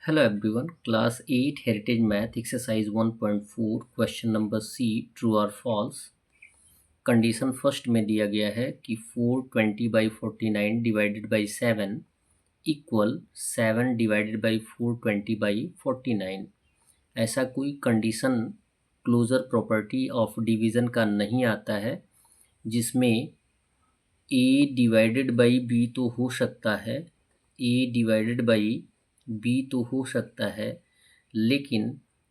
Hello everyone, class 8 heritage math exercise 1.4 question number C true और false. Condition first में दिया गया है कि 420/49 divided by 7 equal 7 divided by 420/49। ऐसा कोई condition closure property of division का नहीं आता है जिसमें a डिवाइडेड बाई b तो हो सकता है, a डिवाइडेड बाई b तो हो सकता है, लेकिन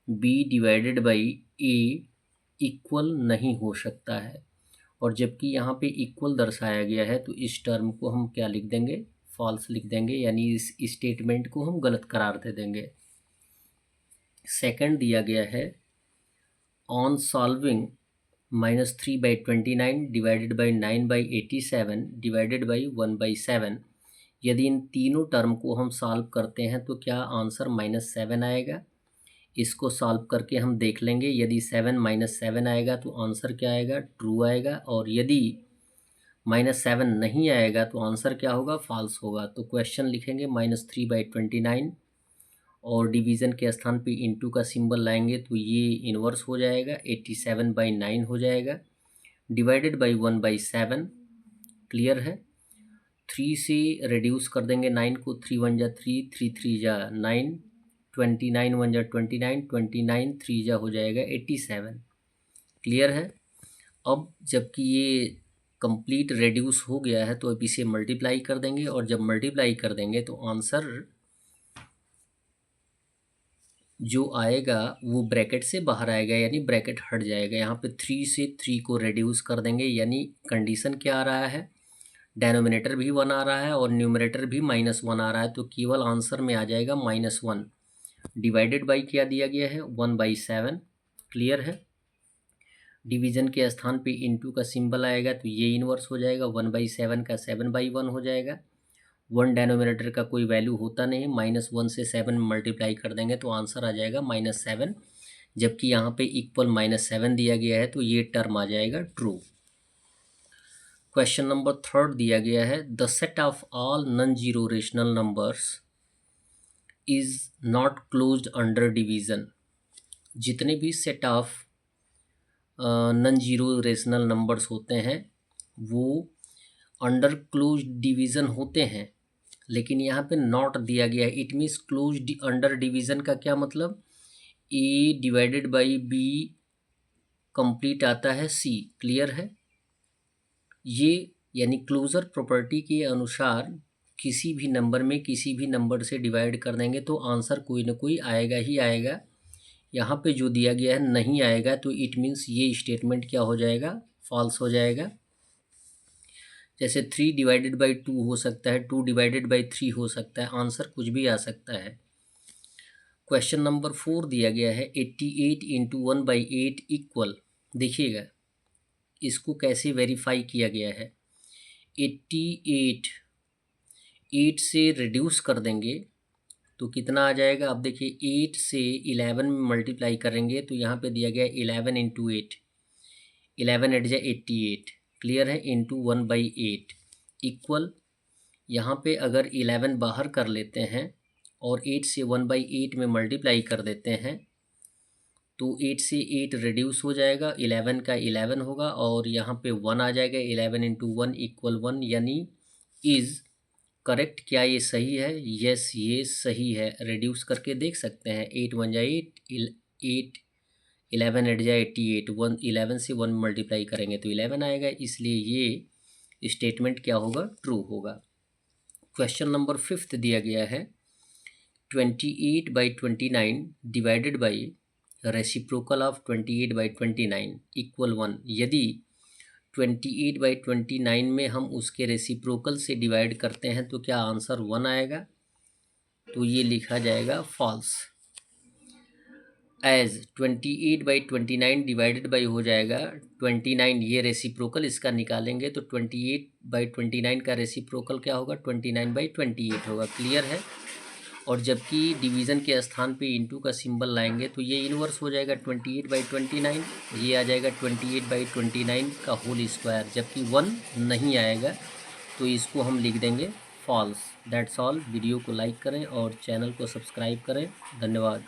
b divided by a equal नहीं हो सकता है। और जबकि यहाँ पे इक्वल दर्शाया गया है तो इस टर्म को हम क्या लिख देंगे, फॉल्स लिख देंगे, यानी इस स्टेटमेंट को हम गलत करार दे देंगे। सेकंड दिया गया है on solving -3/29 divided by 9/87 divided by 1/7, यदि इन तीनों टर्म को हम सॉल्व करते हैं तो क्या आंसर -7 आएगा। इसको सॉल्व करके हम देख लेंगे, यदि 7 -7 आएगा तो आंसर क्या आएगा, ट्रू आएगा, और यदि -7 नहीं आएगा तो आंसर क्या होगा, फॉल्स होगा। तो क्वेश्चन लिखेंगे -3/29 और डिवीज़न के स्थान पे इनटू का सिंबल लाएंगे तो ये इन्वर्स हो जाएगा, 87/9 हो जाएगा, डिवाइडेड बाई 1/7। क्लियर है। 3 से रिड्यूस कर देंगे 9 को, 3 1 जा 3, 3 3 जा 9, 29 1 जा 29, 29 3 जा हो जाएगा 87। क्लियर है। अब जबकि ये कंप्लीट रेड्यूस हो गया है तो अब इसे मल्टीप्लाई कर देंगे, और जब मल्टीप्लाई कर देंगे तो आंसर जो आएगा वो ब्रैकेट से बाहर आएगा, यानी ब्रैकेट हट जाएगा। यहाँ पे 3 से 3 को रेड्यूस कर देंगे, यानी कंडीशन क्या आ रहा है, डेनोमिनेटर भी 1 आ रहा है और न्यूमरेटर भी -1 आ रहा है, तो केवल आंसर में आ जाएगा -1 डिवाइडेड बाई क्या दिया गया है, 1/7। क्लियर है। डिवीज़न के स्थान पे इनटू का सिंबल आएगा तो ये इन्वर्स हो जाएगा, 1/7 का 7/1 हो जाएगा। 1 डेनोमिनेटर का कोई वैल्यू होता नहीं, -1 से 7 मल्टीप्लाई कर देंगे तो आंसर आ जाएगा -7, जबकि यहाँ पे इक्वल -7 दिया गया है तो ये टर्म आ जाएगा ट्रू। क्वेश्चन नंबर थर्ड दिया गया है the set of all non zero rational numbers is not closed under division. जितने भी set of non zero rational numbers होते हैं वो अंडर क्लोज्ड डिवीज़न होते हैं, लेकिन यहाँ पे नॉट दिया गया है। It means closed under division का क्या मतलब, ए डिवाइडेड बाई बी कंप्लीट आता है सी। क्लियर है। ये यानी क्लोजर प्रॉपर्टी के अनुसार किसी भी नंबर में किसी भी नंबर से डिवाइड कर देंगे तो आंसर कोई ना कोई आएगा ही आएगा। यहाँ पे जो दिया गया है नहीं आएगा तो इट मीन्स ये स्टेटमेंट क्या हो जाएगा, फॉल्स हो जाएगा। जैसे 3 डिवाइडेड बाई 2 हो सकता है, 2 डिवाइडेड बाई 3 हो सकता है, आंसर कुछ भी आ सकता है। क्वेश्चन नंबर 4 दिया गया है 88 इंटू 1/8 इक्वल, देखिएगा इसको कैसे वेरीफाई किया गया है। 88 8 से रिड्यूस कर देंगे तो कितना आ जाएगा, अब देखिए 8 से 11 में मल्टीप्लाई करेंगे तो यहाँ पे दिया गया 11 इंटू 8, 11 एट जा 88। क्लियर है। इंटू 1/8 इक्वल, यहाँ पे अगर 11 बाहर कर लेते हैं और 8 से 1/8 में मल्टीप्लाई कर देते हैं तो 8 से 8 रिड्यूस हो जाएगा, 11 का 11 होगा और यहाँ पे 1 आ जाएगा, 11 इंटू 1 इक्वल 1, यानी इज़ करेक्ट। क्या ये सही है? यस, ये सही है। रिड्यूस करके देख सकते हैं, 8 1 जा 8, 8 11 8 जा 88, 1 11 से 1 मल्टीप्लाई करेंगे तो 11 आएगा, इसलिए ये स्टेटमेंट क्या होगा, ट्रू होगा। क्वेश्चन नंबर 5 दिया गया है 28/29 divided by reciprocal of 28/29 equal 1। यदि 28/29 में हम उसके रेसिप्रोकल से डिवाइड करते हैं तो क्या आंसर 1 आएगा, तो ये लिखा जाएगा फॉल्स। एज 28/29 डिवाइडेड बाई हो जाएगा 29, ये रेसिप्रोकल इसका निकालेंगे तो 28/29 का रेसिप्रोकल क्या होगा, 29/28 होगा। क्लियर है। और जबकि डिवीज़न के स्थान पे इंटू का सिंबल लाएंगे तो ये इन्वर्स हो जाएगा 28/29, ये आ जाएगा 28/29 का होल स्क्वायर, जबकि 1 नहीं आएगा तो इसको हम लिख देंगे फॉल्स। That's all. वीडियो को लाइक करें और चैनल को सब्सक्राइब करें। धन्यवाद।